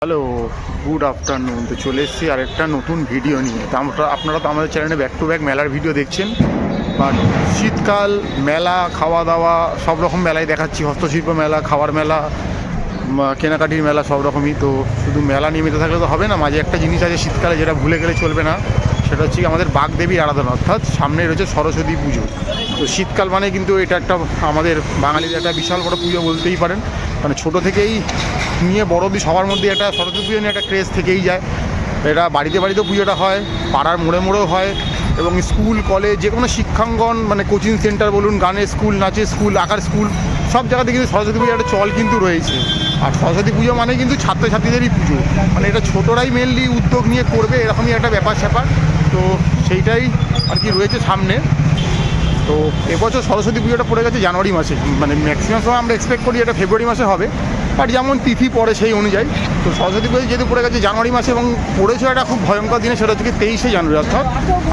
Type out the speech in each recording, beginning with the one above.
Hello, good afternoon. তো চলে এসেছি আরেকটা নতুন ভিডিও নিয়ে। তো আপনারা তো আমাদের চ্যানেলে ব্যাক টু ব্যাক মেলার ভিডিও দেখছেন, বাট শীতকাল মেলা, খাওয়া দাওয়া সব রকম মেলাই দেখাচ্ছি। হস্তশিল্প মেলা, খাবার মেলা, কেনাকাটির মেলা, সব রকমই। তো শুধু মেলা নিয়মিত থাকলে তো হবে না, মাঝে একটা জিনিস আছে শীতকালে যেটা ভুলে গেলে চলবে না, সেটা হচ্ছে আমাদের বাগদেবীর আরাধনা, অর্থাৎ সামনে রয়েছে সরস্বতী পুজো। তো শীতকাল মানে কিন্তু এটা একটা আমাদের বাঙালির একটা বিশাল বড় পুজো বলতেই পারেন। মানে ছোটো থেকেই নিয়ে বড় অবধি সবার মধ্যে একটা সরস্বতী পুজো নিয়ে একটা ক্রেজ থেকেই যায়। এটা বাড়িতে বাড়িতেও পুজোটা হয়, পাড়ার মোড়ে মোড়েও হয়, এবং স্কুল কলেজ যে কোনো শিক্ষাঙ্গন মানে কোচিং সেন্টার বলুন, গানের স্কুল, নাচের স্কুল, আঁকার স্কুল, সব জায়গাতে কিন্তু সরস্বতী পুজোর একটা চল কিন্তু রয়েছে। আর সরস্বতী পুজো মানে কিন্তু ছাত্রছাত্রীদেরই পুজো, মানে এটা ছোটরাই মেনলি উদ্যোগ নিয়ে করবে, এরকমই একটা ব্যাপার স্যাপার। তো সেইটাই আর কি রয়েছে সামনে। তো এবছর সরস্বতী পুজোটা পড়ে গেছে জানুয়ারি মাসে, মানে ম্যাক্সিমাম সময় আমরা এক্সপেক্ট করি এটা ফেব্রুয়ারি মাসে হবে, বাট যেমন তিথি পড়ে সেই অনুযায়ী। তো সরস্বতী পুজো যেহেতু পড়ে গেছে জানুয়ারি মাসে, এবং পড়েছে একটা খুব ভয়ঙ্কর দিনে, সেটা হচ্ছে 23শে জানুয়ারি, অর্থাৎ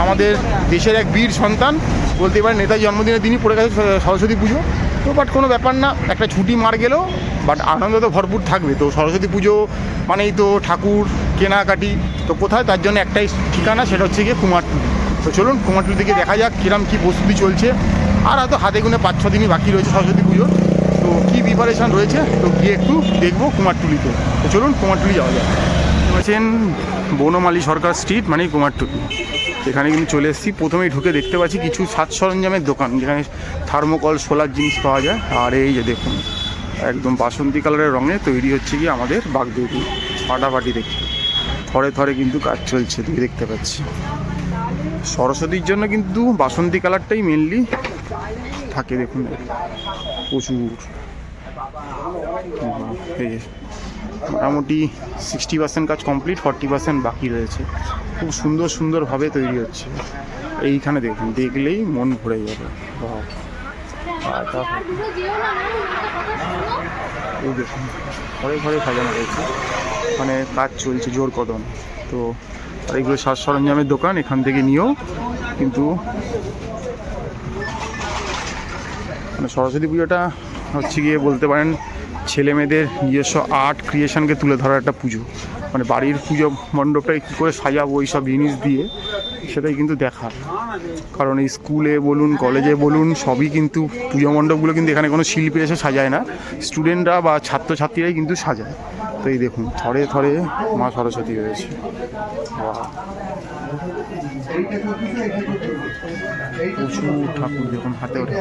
আমাদের দেশের এক বীর সন্তান বলতে পারেন, নেতাজি জন্মদিনের দিনই পড়ে গেছে সরস্বতী পুজো। তো বাট কোনো ব্যাপার না, একটা ছুটি মার গেলেও বাট আনন্দ তো ভরপুর থাকবে। তো সরস্বতী পুজো মানেই তো ঠাকুর, কেনাকাটি। তো কোথায়, তার জন্য একটাই ঠিকানা, সেটা হচ্ছে গিয়ে কুমারটুলি। তো চলুন কুমারটুলি থেকে দেখা যাক কিরম কী প্রস্তুতি চলছে। আর হয়তো হাতে গুনে 5-6 দিনই বাকি রয়েছে সরস্বতী পুজোর। তো কী প্রিপারেশান রয়েছে তো গিয়ে একটু দেখবো কুমারটুলিতে। তো চলুন কুমারটুলি যাওয়া যায়। বলছেন বনমালী সরকার স্ট্রিট মানেই কুমারটুলি। এখানে কিন্তু চলে এসেছি। প্রথমেই ঢুকে দেখতে পাচ্ছি কিছু সাজ সরঞ্জামের দোকান, যেখানে থার্মোকল, সোলার জিনিস পাওয়া যায়। আর এই যে দেখুন, একদম বাসন্তী কালারের রঙে তৈরি হচ্ছে কি আমাদের বাগদেবী, ফাটাফাটি দেখতে। থরে থরে কিন্তু কাজ চলছে, দেখতে পাচ্ছি। সরস্বতীর জন্য কিন্তু বাসন্তী কালারটাই মেনলি থাকে, দেখুন প্রচুর। এই মোটামুটি 60% কাজ কমপ্লিট, 40% বাকি রয়েছে। খুব সুন্দর সুন্দরভাবে তৈরি হচ্ছে। এইখানে দেখুন, দেখলেই মন ভরে যাবে। এই দেখুন, ঘরে ঘরে সাজানো রয়েছে, মানে কাজ চলছে জোর কদম। তো আর এগুলো সাজ সরঞ্জামের দোকান, এখান থেকে নিয়েও কিন্তু মানে সরস্বতী পুজোটা হচ্ছে গিয়ে বলতে পারেন ছেলে মেয়েদের নিজস্ব আর্ট ক্রিয়েশনকে তুলে ধরার একটা পুজো। মানে বাড়ির পুজো মণ্ডপটাকে কী করে সাজাবো ওই সব জিনিস দিয়ে, সেটাই কিন্তু দেখার। কারণ এই স্কুলে বলুন, কলেজে বলুন, সবই কিন্তু পুজো মণ্ডপগুলো কিন্তু এখানে কোনো শিল্পী এসে সাজায় না, স্টুডেন্টরা বা ছাত্রছাত্রীরাই কিন্তু সাজায়। তো এই দেখুন, থরে থরে মা সরস্বতী রয়েছে। প্রচুর ঠাকুর দেখুন হাতে ওঠে।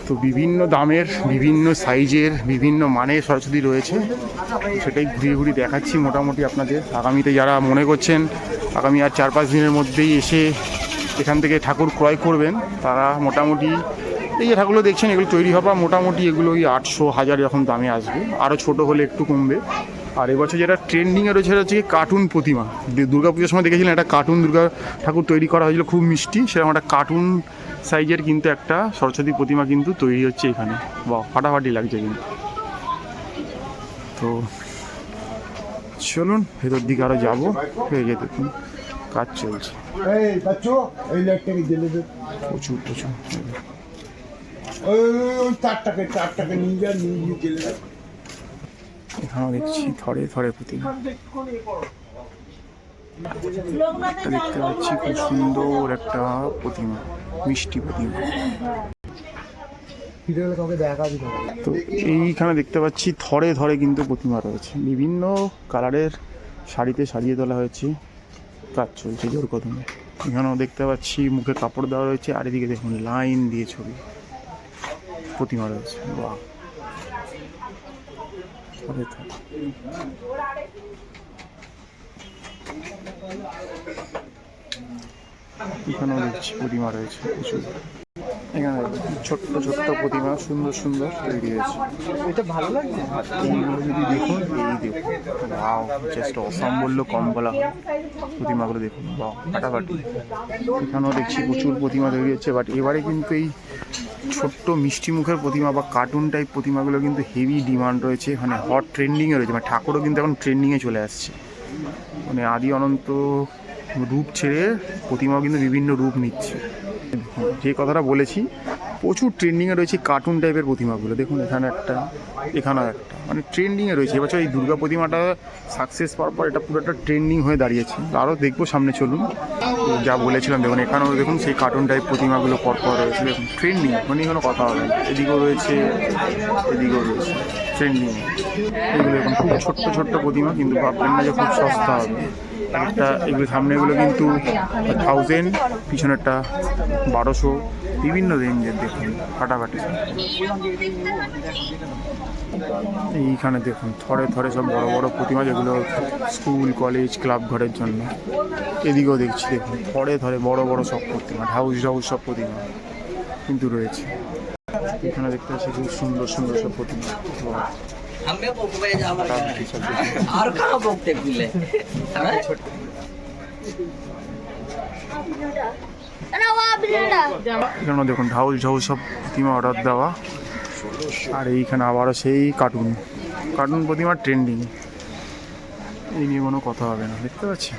তো বিভিন্ন দামের, বিভিন্ন সাইজের, বিভিন্ন মানের সরস্বতী রয়েছে, সেটাই ঘুরিয়ে ঘুরিয়ে দেখাচ্ছি মোটামুটি আপনাদের। আগামীতে যারা মনে করছেন আগামী আর 4-5 দিনের মধ্যেই এসে এখান থেকে ঠাকুর ক্রয় করবেন, তারা মোটামুটি এই যে ঠাকুরগুলো দেখছেন, এগুলো তৈরি হওয়া মোটামুটি এগুলো ওই 800-1000 এরকম দামে আসবে, আরও ছোটো হলে একটু কমবে। আর এবছর যেটা ট্রেন্ডিংয়ে রয়েছে সেটা হচ্ছে কার্টুন প্রতিমা। দুর্গা পুজোর সময় দেখেছিলেন একটা কার্টুন দুর্গা ঠাকুর তৈরি করা হয়েছিল, খুব মিষ্টি, সেরকম একটা কার্টুন সাইজের কিন্তু একটা সরস্বতী প্রতিমা কিন্তু তৈরি হচ্ছে এখানে। বাহ, ফাটাফাটি লাগছে কিন্তু। তো চলুন ভেতর দিকে আরও যাবো। হয়ে গিয়ে দেখুন কাজ চলছে প্রচুর প্রচুর। এখানেও দেখছি থরে থরে প্রতিমা। দেখতে পাচ্ছি খুব সুন্দর একটা প্রতিমা, মিষ্টি প্রতিমা। তো এইখানে দেখতে পাচ্ছি থরে থরে কিন্তু প্রতিমা রয়েছে, বিভিন্ন কালারের শাড়িতে সাজিয়ে তোলা হয়েছে, কাজ চলছে জোর কদমে। এখানেও দেখতে পাচ্ছি মুখে কাপড় দেওয়া রয়েছে, আর এদিকে দেখুন লাইন দিয়ে ছবি প্রতিমা রয়েছে। বাহ, থরে থরে। এখানেও দেখছি প্রতিমা রয়েছে প্রচুর। এখানে ছোট্ট ছোট্ট প্রতিমা সুন্দর সুন্দর তৈরি হয়েছে। এটা ভালো লাগছে। এইগুলো যদি দেখুন, এই দেখুন, বাও, জাস্ট অসাম বললেও কম বলা হয়। প্রতিমাগুলো দেখুন, বাও, ফাটাফাটি। এখানেও দেখছি প্রচুর প্রতিমা তৈরি হচ্ছে, বাট এবারে কিন্তু এই ছোট্ট মিষ্টি মুখের প্রতিমা বা কার্টুন টাইপ প্রতিমাগুলো কিন্তু হেভি ডিমান্ড রয়েছে, মানে হট ট্রেন্ডিংয়ে রয়েছে। মানে ঠাকুরও কিন্তু এখন ট্রেন্ডিংয়ে চলে আসছে, মানে আদি অনন্ত রূপ ছেড়ে প্রতিমাও কিন্তু বিভিন্ন রূপ নিচ্ছে। যে কথাটা বলেছি প্রচুর ট্রেন্ডিংয়ে রয়েছে কার্টুন টাইপের প্রতিমাগুলো। দেখুন এখানে একটা, এখানেও একটা, মানে ট্রেন্ডিংয়ে রয়েছে। এবছর এই দুর্গা প্রতিমাটা সাকসেস পাওয়ার পর এটা পুরো একটা ট্রেন্ডিং হয়ে দাঁড়িয়েছে। আরও দেখবো সামনে, চলুন। যা বলেছিলাম দেখুন, এখানেও দেখুন সেই কার্টুন টাইপ প্রতিমাগুলো পরপর রয়েছে। দেখুন ট্রেন্ডিং, মানে কোনো কথা হবে না। এদিকেও রয়েছে, এদিকেও রয়েছে, ট্রেন্ডিং। এগুলো এখন খুব ছোট্ট ছোট্ট প্রতিমা, কিন্তু ভাববেন না যে খুব সস্তা হবে। একটা এগুলো সামনেগুলো কিন্তু 1000, পিছনেরটা 1200, বিভিন্ন রেঞ্জের। দেখুন ফাটাফাটি। এইখানে দেখুন থরে থরে সব বড় বড় প্রতিমা, যেগুলো স্কুল কলেজ ক্লাব ঘরের জন্য। এদিকেও দেখছি দেখুন থরে থরে বড় বড় সব প্রতিমা, হাউস সব প্রতিমা কিন্তু রয়েছে। এখানে দেখতে পাচ্ছি খুব সুন্দর সুন্দর সব প্রতিমা। এখানে দেখুন ঢাউস সব প্রতিমা অর্ডার দেওয়া। আর এইখানে আবারও সেই কার্টুন প্রতিমার ট্রেন্ডিং, এই নিয়ে কোনো কথা হবে না। দেখতে পাচ্ছি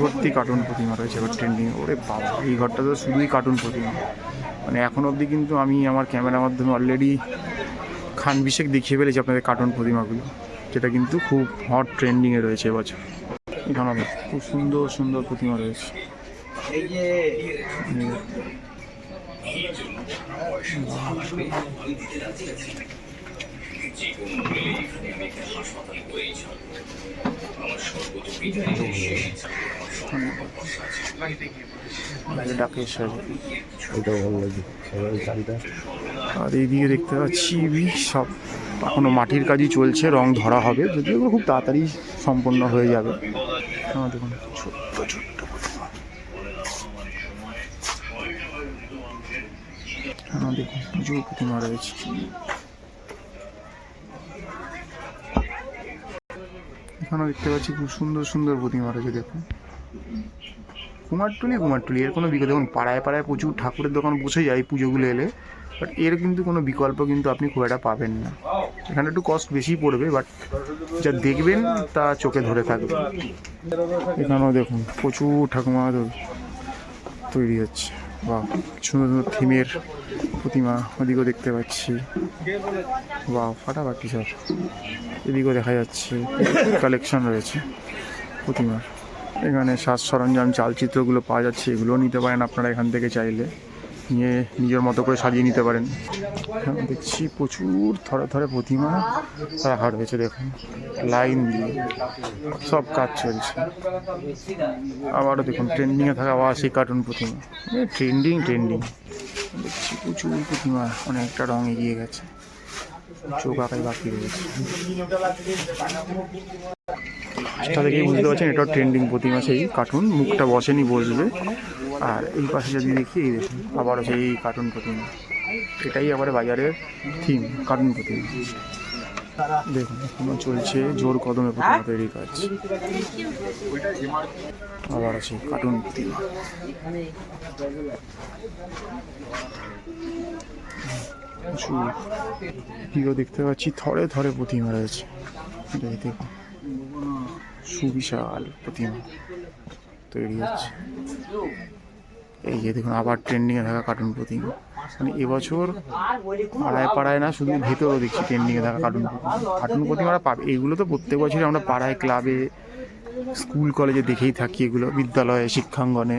ভর্তি কার্টুন প্রতিমা রয়েছে এবার ট্রেন্ডিং। ওরে বাবা, এই ঘরটা তো শুধুই কার্টুন প্রতিমা। মানে এখন অবধি কিন্তু আমি আমার ক্যামেরার মাধ্যমে অলরেডি খান বিশেক দেখিয়ে ফেলেছি আপনাদের কার্টুন প্রতিমাগুলো, যেটা কিন্তু খুব হট ট্রেন্ডিংয়ে রয়েছে এবছর। এখানে খুব সুন্দর সুন্দর প্রতিমা রয়েছে। আর এইদিকে দেখতে পাচ্ছি সব এখনো মাটির কাজই চলছে, রং ধরা হবে, যদিও এগুলো খুব তাড়াতাড়ি সম্পন্ন হয়ে যাবে। দেখুন ছোট্ট ছোট্ট দেখুন প্রচুর প্রতিমা রয়েছে। এখানেও দেখতে পাচ্ছি খুব সুন্দর সুন্দর প্রতিমা রয়েছে। দেখুন কুমারটুলি এর কোনো বিকল্প, দেখুন পাড়ায় প্রচুর ঠাকুরের দোকান বসে যায় পুজোগুলো এলে, বাট এর কিন্তু কোনো বিকল্প কিন্তু আপনি খুব একটা পাবেন না। এখানে একটু কস্ট বেশি পড়বে, বাট যা দেখবেন তা চোখে ধরে থাকবে। এখানেও দেখুন প্রচুর ঠাকুমা তৈরি হচ্ছে, বা সুন্দর সুন্দর থিমের প্রতিমা। ওদিকেও দেখতে পাচ্ছি, বা ফাটাফাটি সব। এদিকেও দেখা যাচ্ছে কালেকশন রয়েছে প্রতিমার। এখানে সাজ সরঞ্জাম চালচিত্রগুলো পাওয়া যাচ্ছে, এগুলোও নিতে পারেন আপনারা এখান থেকে চাইলে, নিয়ে নিজের মতো করে সাজিয়ে নিতে পারেন। দেখছি প্রচুর থরে থরে প্রতিমা রাখা রয়েছে। দেখুন লাইন দিয়ে সব কাজ চলছে। আবারও দেখুন ট্রেন্ডিংয়ে থাকা আবার সেই কার্টুন প্রতিমা। ট্রেন্ডিং দেখছি প্রচুর প্রতিমা, অনেকটা রং এগিয়ে গেছে, চোখ আঁকাই বাকি রয়েছে। সেটা দেখেই বুঝতে পারছেন এটাও ট্রেন্ডিং প্রতিমা, সেই কার্টুন, মুখটা বসেনি, বসবে। আর এই পাশে যদি দেখি, এই দেখুন আবারও সেই কার্টুন প্রতিমা। এটাই আবার বাজারের থিম, কার্টুন প্রতিমা। দেখুন এখনো চলছে জোর কদমে প্রতিমা তৈরির কাজ। আবার আছে কার্টুন প্রতিমা। দেখতে পাচ্ছি থরে থরে প্রতিমা রয়েছে। দেখুন সুবিশাল প্রতিমা তৈরি হচ্ছে। এই যে দেখুন আবার ট্রেন্ডিংয়ে থাকা কার্টুন প্রতিমা। মানে এবছর পাড়ায় না, শুধু ভেতরেও দেখছি ট্রেন্ডিংয়ে থাকা কার্টুন প্রতিমারা পাবে। এগুলো তো প্রত্যেক বছরই আমরা পাড়ায়, ক্লাবে, স্কুল কলেজে দেখেই থাকি, এগুলো বিদ্যালয়ে, শিক্ষাঙ্গনে।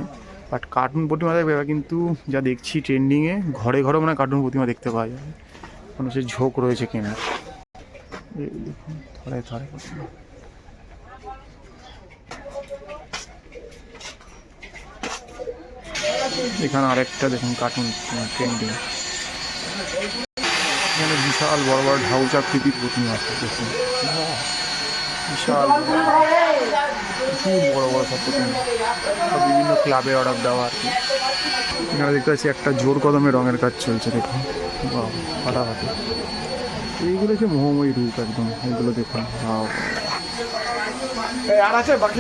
বাট কার্টুন প্রতিমা দেখবে কিন্তু যা দেখছি ট্রেন্ডিংয়ে, ঘরে ঘরে মানে কার্টুন প্রতিমা দেখতে পাওয়া যাবে। মানুষের ঝোঁক রয়েছে কেনার। দেখুন থরে থরে প্রতিমা। এখানে আরেকটা দেখুন কার্টুন ট্রেন্ডিং। এখানে বিশাল বড় বড় ঢাউস আকৃতির প্রতিমা আছে। দেখুন বিশাল বড় বড় সব প্রতিমা, সব বিভিন্ন ক্লাবে অর্ডার দেওয়া আর কি। এখানে দেখতে পাচ্ছি একটা জোর কদমে রঙের কাজ চলছে। দেখুন ফাটাফাটি। এইগুলো হচ্ছে মোহময়ী রূপ একদম। এগুলো দেখুন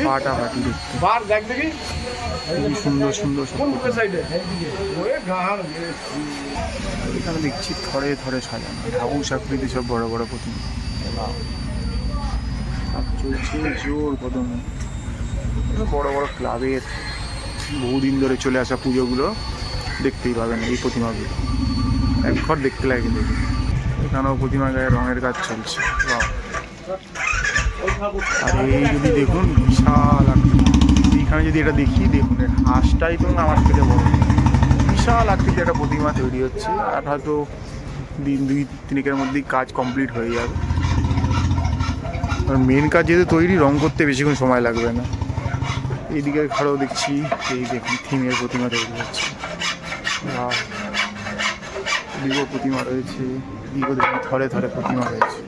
ফাটাফাটি দেখতে, খুবই সুন্দর সুন্দর। এখানে দেখছি থরে থরে সাজানো ঢাউস আকৃতি সব বড় বড় প্রতিমা। চলছে জোর কদমে বড় বড় ক্লাবের বহুদিন ধরে চলে আসা পুজোগুলো দেখতেই পাবেন এই প্রতিমাগুলো, একবার দেখতে লাগে কিন্তু। এখানেও প্রতিমা গায়ে রঙের কাজ চলছে। আর এই যদি দেখুন বিশাল এইখানে যদি এটা দেখি, দেখুন হাঁসটাই তো আমার থেকে বড়, বিশাল আকৃতির একটা প্রতিমা তৈরি হচ্ছে। আর হয়তো দিন 2-3 মধ্যেই কাজ কমপ্লিট হয়ে যাবে। আর মেন কাজ যেহেতু তৈরি, রং করতে বেশিক্ষণ সময় লাগবে না। এইদিকে ঘরেও দেখছি এই দেখুন থিমের প্রতিমা তৈরি হচ্ছে। দিগো প্রতিমা রয়েছে, দিগো দেখুন থরে থরে প্রতিমা রয়েছে।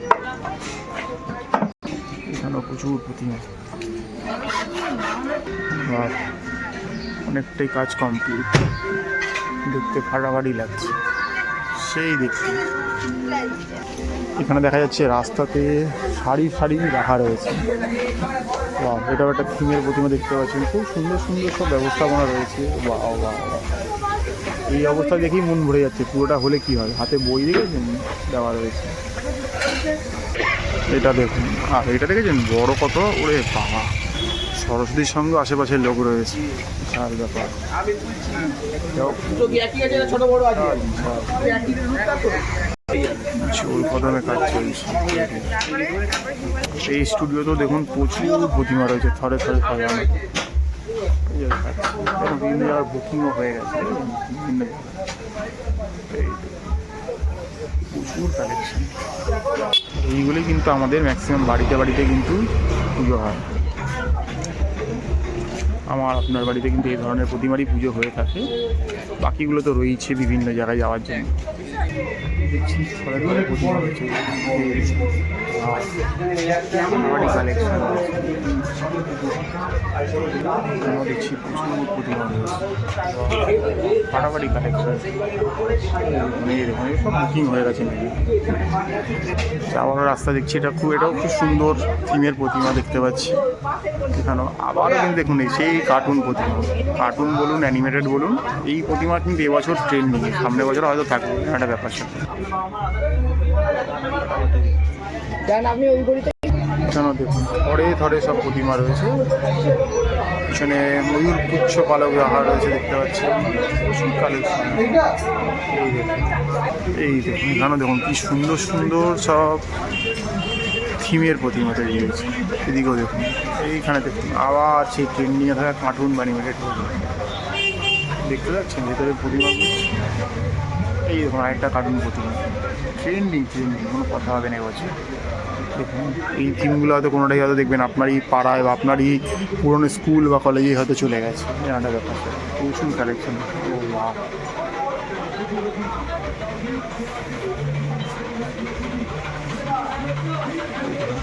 এখানেও প্রচুর প্রতিমা, অনেকটাই কাজ কমপ্লিট, দেখতে ফাটাফাটি লাগছে সেই দেখতে। এখানে দেখা যাচ্ছে রাস্তাতে সারি সারি রাখা রয়েছে। এটাও একটা থিমের প্রতিমা দেখতে পাচ্ছেন, খুব সুন্দর সুন্দর সব ব্যবস্থাপনা রয়েছে। এই অবস্থা দেখেই মন ভরে যাচ্ছে। পুরোটা হলে কি হবে, হাতে বই দেখেছেন দেওয়া রয়েছে, এটা দেখুন। আর এটা দেখেছেন বড় কত, ওরে বাবা, সরস্বতীর সঙ্গে আশেপাশের লোক রয়েছে, বিশাল ব্যাপার। ওই কদমে কাজ চলছে। এই স্টুডিওতেও দেখুন প্রচুর প্রতিমা রয়েছে, থরে থরে থরে। বিভিন্ন জায়গার বুকিংও হয়ে গেছে, বিভিন্ন প্রচুর কালেকশন। এইগুলি কিন্তু আমাদের ম্যাক্সিমাম বাড়িতে বাড়িতে কিন্তু পুজো হয়। আপনার বাড়িতে কিন্তু এই ধরনের প্রতিমারই পুজো হয়ে থাকে। বাকিগুলো তো রয়েছে বিভিন্ন জায়গায় যাওয়ার জন্য। দেখছি প্রতিমা হচ্ছে, কালেকশন দেখছি প্রচুর প্রতিমা ফাটাফাটি কালেকশন। এরকম সব বুকিং হয়ে গেছে নাকি। যাওয়ার রাস্তা দেখছি, এটাও খুব সুন্দর থিমের প্রতিমা দেখতে পাচ্ছি। এখানেও আবারও কিন্তু দেখুন সেই কার্টুন প্রতিমা, কার্টুন বলুন অ্যানিমেটেড বলুন, এই প্রতিমা কিন্তু এবছর ট্রেন্ডিং, সামনের বছর হয়তো থাকবে একটা ব্যাপার সাথে। কেন দেখুন থরে থরে সব প্রতিমা রয়েছে, পিছনে ময়ূর পুচ্ছ পালক রাখা রয়েছে দেখতে পাচ্ছি, প্রচুর কালেকশন। এই দেখুন এখানেও দেখুন কি সুন্দর সুন্দর সব থিমের প্রতিমা তৈরি হয়েছে। এদিকেও দেখুন, এইখানে দেখুন আবার সেই ট্রেন্ডিংয়ে থাকা কার্টুন বা অ্যানিমেটেড দেখতে পাচ্ছেন ভেতরের প্রতিমাগুলো। এই দেখুন আরেকটা কার্টুন প্রতিমা, ট্রেন্ডিং কোনো কথা হবে না এবছর। দেখুন এই থিমগুলো হয়তো কোনোটাই হয়তো দেখবেন আপনারই পাড়ায় বা আপনারই পুরনো স্কুল বা কলেজে হয়তো চলে গেছে, একটা ব্যাপার। প্রচুর কালেকশন।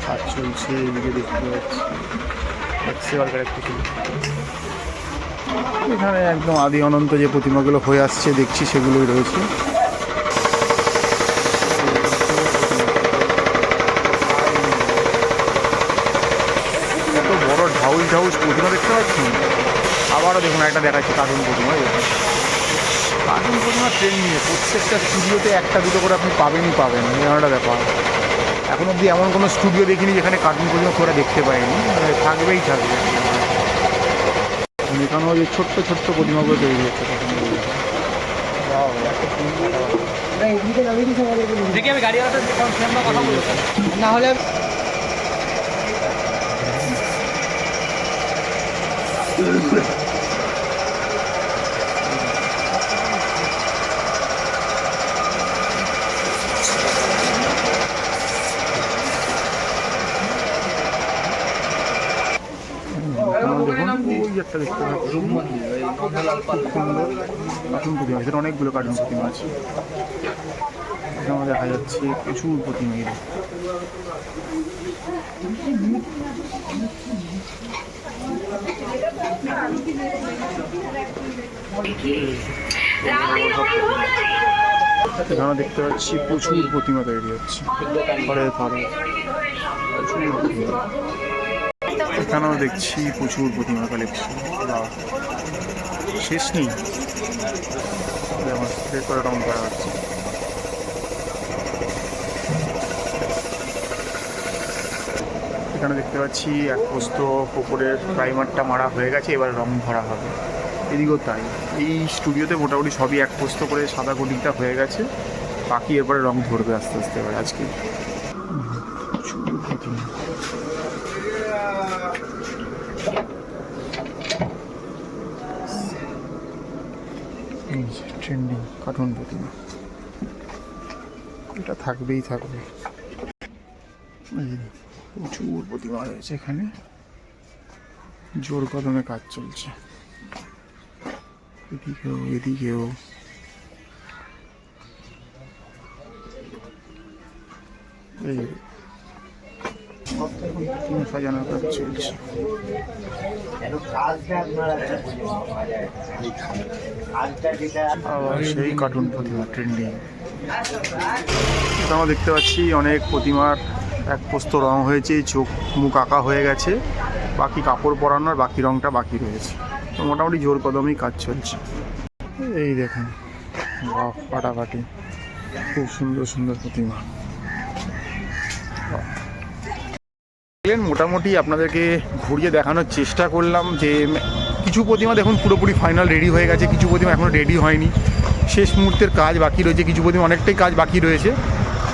কাজ চলছে এইদিকে দেখতে পাচ্ছি। এখানে একদম আদি অনন্ত যে প্রতিমাগুলো হয়ে আসছে দেখছি সেগুলোই রয়েছে। এত বড় ঢাউস প্রতিমা দেখতে পাচ্ছি। আবারও দেখুন একটা দেখাচ্ছি কার্টুন প্রতিমা। কার্টুন প্রতিমা ট্রেন নিয়ে প্রত্যেকটা স্টুডিওতে একটা দুটো করে আপনি পাবেন, এরকম একটা ব্যাপার। এখন অবধি এমন কোনো স্টুডিও দেখিনি যেখানে কার্টুন প্রতিমা করে দেখতে পাইনি, থাকবেই থাকবে। এখানেও যে ছোট্ট ছোট্ট প্রতিমাগুলো তৈরি হচ্ছে না হলে একটা দেখতে পাচ্ছি কার্টুন প্রতিমা, এখানে অনেকগুলো কার্টুন প্রতিমা আছে। এখানে দেখা যাচ্ছে প্রচুর প্রতিমা। এখানে দেখতে পাচ্ছি প্রচুর প্রতিমা তৈরি হচ্ছে, ঘরে ঘরে প্রচুর প্রতিমা। এখানেও দেখছি প্রচুর প্রতিমা কালেকশন, শেষ নেই। স্প্রে করে রং করা হচ্ছে। এখানে দেখতে পাচ্ছি এক পোস্ত পুকুরের প্রাইমারটা মারা হয়ে গেছে, এবার রং ভরা হবে। এদিকেও তাই। এই স্টুডিওতে মোটামুটি সবই এক পোস্ত করে সাদা কোটিংটা হয়ে গেছে, বাকি এরপরে রং ধরবে আস্তে আস্তে এবার আজকে। ট্রেন্ডিং কার্টুন প্রতিমা, এটা থাকবেই থাকবে। প্রচুর প্রতিমা রয়েছে এখানে, জোর কদমে কাজ চলছে। এদিকেও এদিকেও এই সাজানোর কাজ চলছে। সেই কার্টুন প্রতিমা ট্রেন্ডিং। আমরা দেখতে পাচ্ছি অনেক প্রতিমার এক পোস্ত রং হয়েছে, চোখ মুখ আঁকা হয়ে গেছে, বাকি কাপড় পরানোর বাকি রংটা বাকি রয়েছে। তো মোটামুটি জোর কদমেই কাজ চলছে। এই দেখুন, বাহ, ফাটাফাটি, খুব সুন্দর সুন্দর প্রতিমা। মোটামুটি আপনাদেরকে ঘুরিয়ে দেখানোর চেষ্টা করলাম যে কিছু প্রতিমা দেখুন পুরোপুরি ফাইনাল রেডি হয়ে গেছে, কিছু প্রতিমা এখনও রেডি হয়নি, শেষ মুহূর্তের কাজ বাকি রয়েছে, কিছু প্রতিমা অনেকটাই কাজ বাকি রয়েছে।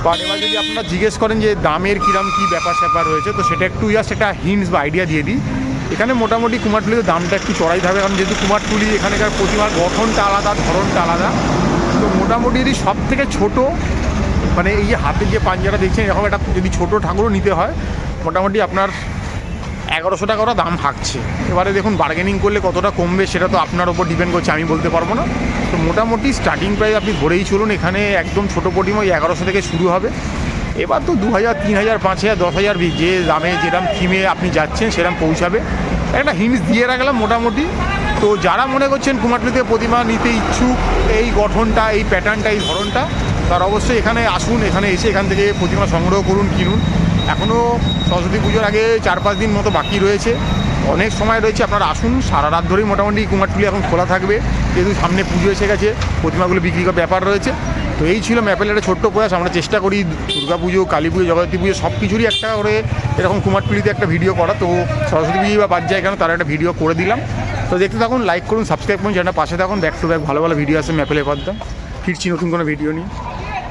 বাট এবার যদি আপনারা জিজ্ঞেস করেন যে দামের কিরম কী ব্যাপার স্যাপার রয়েছে, তো সেটা একটু জাস্ট একটা হিন্টস বা আইডিয়া দিয়ে দিই। এখানে মোটামুটি কুমারটুলিতে দামটা একটু চড়াই হবে, কারণ যেহেতু কুমারটুলি এখানকার প্রতিমার গঠনটা আলাদা, ধরনটা আলাদা। তো মোটামুটি যদি সব থেকে ছোটো, মানে এই যে হাতের যে পাঞ্জাটা দেখছেন, এরকম একটা যদি ছোটো ঠাকুরও নিতে হয় মোটামুটি আপনার 1100 টাকা ওরা দাম থাকছে। এবারে দেখুন বার্গেনিং করলে কতটা কমবে সেটা তো আপনার ওপর ডিপেন্ড করছে, আমি বলতে পারবো না। তো মোটামুটি স্টার্টিং প্রাইস আপনি ধরেই চলুন, এখানে একদম ছোটো প্রতিমা 1100 থেকে শুরু হবে। এবার তো 2000, 3000, 5000, 10,000 যে দামে যেরকম থিমে আপনি যাচ্ছেন সেরকম পৌঁছাবে। একটা হিন্টস দিয়ে রাখলাম মোটামুটি। তো যারা মনে করছেন কুমারটুলিতে প্রতিমা নিতে ইচ্ছুক, এই গঠনটা, এই প্যাটার্নটা, এই ধরনটা, তার অবশ্যই এখানে আসুন, এখানে এসে এখান থেকে প্রতিমা সংগ্রহ করুন, কিনুন। এখনও সরস্বতী পুজোর আগে 4-5 দিন মতো বাকি রয়েছে, অনেক সময় রয়েছে, আপনারা আসুন। সারা রাত ধরেই মোটামুটি কুমারটুলি এখন খোলা থাকবে, যেহেতু সামনে পুজো এসে গেছে, প্রতিমাগুলো বিক্রি করার ব্যাপার রয়েছে। তো এই ছিল ম্যাপেলের একটা ছোট্ট প্রয়াস। আমরা চেষ্টা করি দুর্গা পুজো, কালী পুজো, জগদ্ধাত্রী পুজো সব কিছুরই একটা করে এরকম কুমারটুলিতে একটা ভিডিও করা। তো সরস্বতী পুজো বা বাদ যায় কেন, তার একটা ভিডিও করে দিলাম। তো দেখতে থাকুন, লাইক করুন, সাবস্ক্রাইব করুন, চ্যানেলটা পাশে থাকুন, ব্যাক টু ব্যাক ভালো ভালো ভিডিও আসে ম্যাপেলের পর্দা। ফিরছি নতুন কোনো ভিডিও নিয়ে।